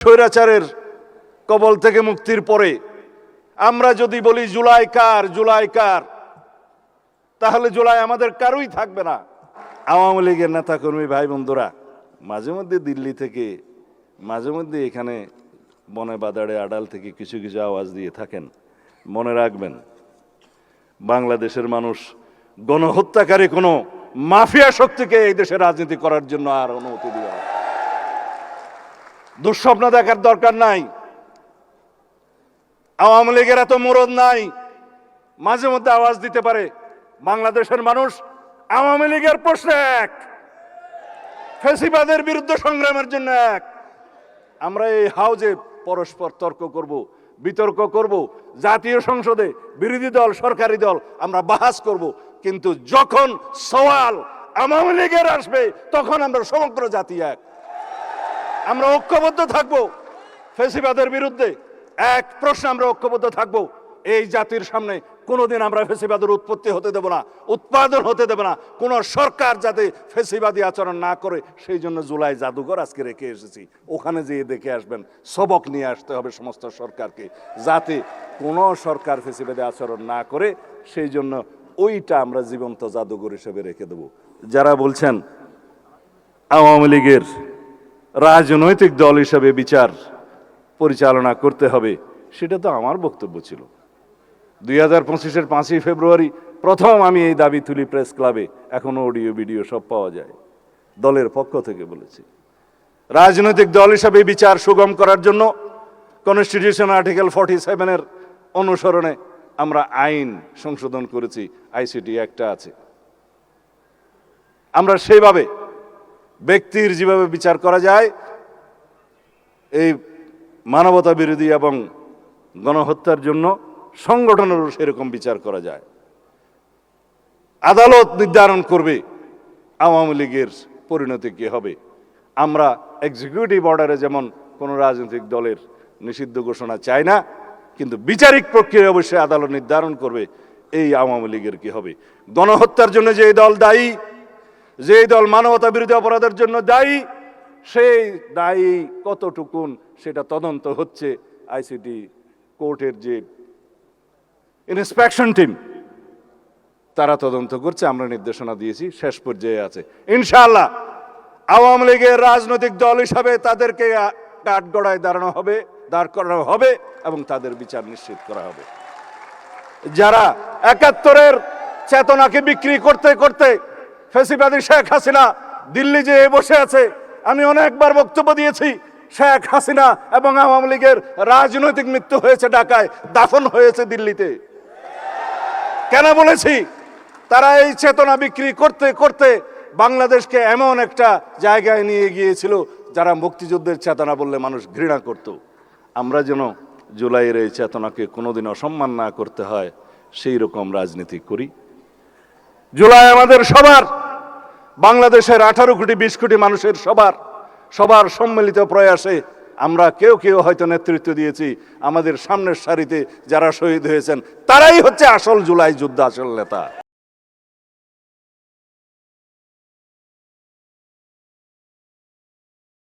স্বৈরাচারের কবল থেকে মুক্তির পরে আমরা যদি বলি জুলাই কার, তাহলে জুলাই আমাদের কারোই থাকবে না। আওয়ামী লীগের নেতাকর্মী ভাই বন্ধুরা মাঝে মধ্যে দিল্লি থেকে, মাঝে মধ্যে এখানে বনে বাদাড়ে আড়াল থেকে কিছু কিছু আওয়াজ দিয়ে থাকেন। মনে রাখবেন, বাংলাদেশের মানুষ গণহত্যাকারী কোনো মাফিয়া শক্তিকে এই দেশে রাজনীতি করার জন্য আর অনুমতি দিবে না। দুঃস্বপ্ন দেখার দরকার নাই। আওয়ামী লীগের এত মরদ নাই, মাঝে মধ্যে আওয়াজ দিতে পারে। বাংলাদেশের মানুষ আওয়ামী লীগের প্রশ্নে এক, ফ্যাসিবাদের বিরুদ্ধে সংগ্রামের জন্য এক। আমরা এই হাউজে পরস্পর তর্ক করব, বিতর্ক করব, জাতীয় সংসদে বিরোধী দল সরকারি দল আমরা বাহাস করব, কিন্তু যখন সওয়াল আওয়ামী লীগের আসবে তখন আমরা সমগ্র জাতি এক। আমরা ঐক্যবদ্ধ থাকব ফ্যাসিবাদের বিরুদ্ধে। এক প্রশ্নে আমরা ঐক্যবদ্ধ থাকব, এই জাতির সামনে কোনোদিন আমরা ফ্যাসিবাদের উৎপত্তি হতে দেব না, উৎপাদন হতে দেব না। কোন সরকার যাতে ফ্যাসিবাদী আচরণ না করে সেই জন্য জুলাই জাদুঘর আজকে রেখে এসেছি। ওখানে যেয়ে দেখে আসবেন, সবক নিয়ে আসতে হবে সমস্ত সরকারকে, যাতে কোনো সরকার ফ্যাসিবাদী আচরণ না করে। সেই জন্য ওইটা আমরা জীবন্ত জাদুঘর হিসেবে রেখে দেব। যারা বলছেন আওয়ামী লীগের রাজনৈতিক দল হিসেবে বিচার পরিচালনা করতে হবে, সেটা তো আমার বক্তব্য ছিল। 2025-এর 5ই ফেব্রুয়ারি প্রথম আমি এই দাবি তুলি প্রেস ক্লাবে, এখনো অডিও ভিডিও সব পাওয়া যায়। দলের পক্ষ থেকে বলেছি, রাজনৈতিক দল হিসাবে বিচার সুগম করার জন্য কনস্টিটিউশন আর্টিকেল 47-এর অনুসরণে আমরা আইন সংশোধন করেছি, আইসিটি একটা আছে। আমরা সেইভাবে ব্যক্তির যেভাবে বিচার করা যায়, এই মানবতা বিরোধী এবং গণহত্যার জন্য সংগঠনেরও সেরকম বিচার করা যায়। আদালত নির্ধারণ করবে আওয়ামী লীগের পরিণতি কি হবে। আমরা এক্সিকিউটিভ অর্ডারে যেমন কোনো রাজনৈতিক দলের নিষিদ্ধ ঘোষণা চাই না, কিন্তু বিচারিক প্রক্রিয়া অবশ্যই আদালত নির্ধারণ করবে এই আওয়ামী লীগের কি হবে। গণহত্যার জন্য যে দল দায়ী, যে দল মানবতা বিরোধী অপরাধের জন্য দায়ী, সেই দায়ী কতটুকুন সেটা তদন্ত হচ্ছে। আইসিটি কোর্টের যে ইন্সপেকশন টিম তারা তদন্ত করছে, আমরা নির্দেশনা দিয়েছি, শেষ পর্যায়ে আছে। ইনশাআল্লাহ আওয়ামী লীগের রাজনৈতিক দল হিসাবে তাদেরকে কাঠগড়ায় দাঁড় করানো হবে এবং তাদের বিচার নিশ্চিত করা হবে। যারা 71-এর চেতনাকে বিক্রি করতে করতে ফ্যাসিবাদী শেখ হাসিনা দিল্লি যে বসে আছে, আমি অনেকবার বক্তব্য দিয়েছি, শেখ হাসিনা এবং আওয়ামী লীগের রাজনৈতিক মৃত্যু হয়েছে ঢাকায়, দাফন হয়েছে দিল্লিতে। কেন বলেছি? তারা এই চেতনা বিক্রি করতে করতে বাংলাদেশকে এমন একটা জায়গায় নিয়ে গিয়েছিল যারা মুক্তিযুদ্ধের চেতনা বললে মানুষ ঘৃণা করত। আমরা যেন জুলাইয়ের এই চেতনাকে কোনোদিন অসম্মান না করতে হয় সেই রকম রাজনীতি করি। জুলাই আমাদের সবার, বাংলাদেশের 18 কোটি 20 কোটি মানুষের সবার সম্মিলিত প্রয়াসে আমরা কেউ কেউ হয়তো নেতৃত্ব দিয়েছি। আমাদের সামনের সারিতে যারা শহীদ হয়েছেন তারাই হচ্ছে আসল জুলাই যোদ্ধা, আসল নেতা।